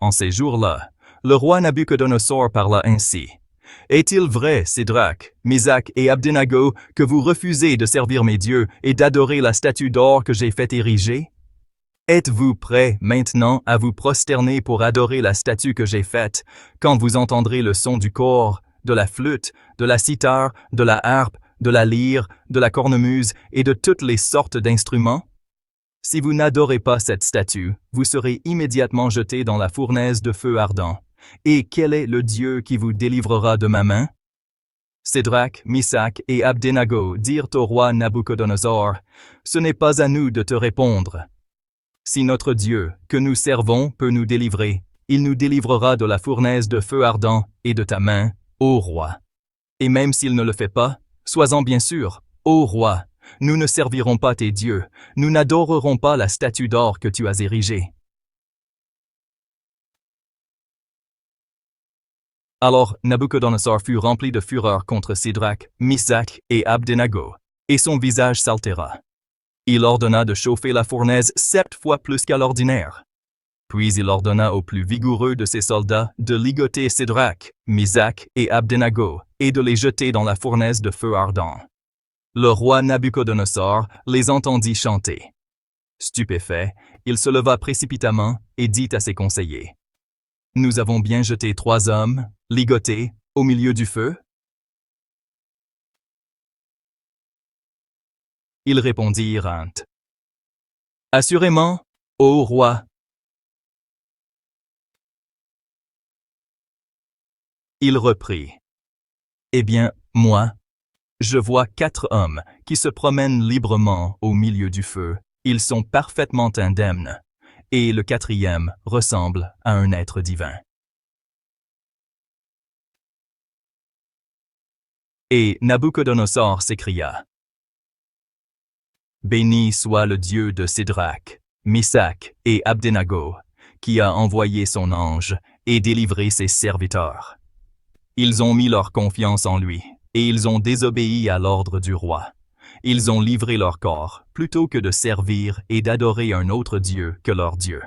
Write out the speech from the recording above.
En ces jours-là, le roi Nabuchodonosor parla ainsi. Est-il vrai, Sédrac, Misach et Abdenago, que vous refusez de servir mes dieux et d'adorer la statue d'or que j'ai fait ériger? Êtes-vous prêts maintenant à vous prosterner pour adorer la statue que j'ai faite, quand vous entendrez le son du cor, de la flûte, de la cithare, de la harpe, de la lyre, de la cornemuse et de toutes les sortes d'instruments? Si vous n'adorez pas cette statue, vous serez immédiatement jeté dans la fournaise de feu ardent. Et quel est le Dieu qui vous délivrera de ma main? Sédrac, Misach et Abdenago dirent au roi Nabuchodonosor, « Ce n'est pas à nous de te répondre. Si notre Dieu, que nous servons, peut nous délivrer, il nous délivrera de la fournaise de feu ardent et de ta main, ô roi. Et même s'il ne le fait pas, sois-en bien sûr, ô roi, nous ne servirons pas tes dieux, nous n'adorerons pas la statue d'or que tu as érigée. » Alors Nabuchodonosor fut rempli de fureur contre Sédrac, Misach et Abdenago, et son visage s'altéra. Il ordonna de chauffer la fournaise 7 fois plus qu'à l'ordinaire. Puis il ordonna aux plus vigoureux de ses soldats de ligoter Sédrac, Misach et Abdenago, et de les jeter dans la fournaise de feu ardent. Le roi Nabuchodonosor les entendit chanter. Stupéfait, il se leva précipitamment et dit à ses conseillers, « Nous avons bien jeté 3 hommes, ligotés, au milieu du feu? » Ils répondirent, « Assurément, ô roi. » Il reprit, « Eh bien, moi, je vois 4 hommes qui se promènent librement au milieu du feu. Ils sont parfaitement indemnes, et le 4e ressemble à un être divin. » Et Nabuchodonosor s'écria, « Béni soit le Dieu de Sédrac, Misach et Abdenago, qui a envoyé son ange et délivré ses serviteurs. Ils ont mis leur confiance en lui, et ils ont désobéi à l'ordre du roi. Ils ont livré leur corps plutôt que de servir et d'adorer un autre Dieu que leur Dieu.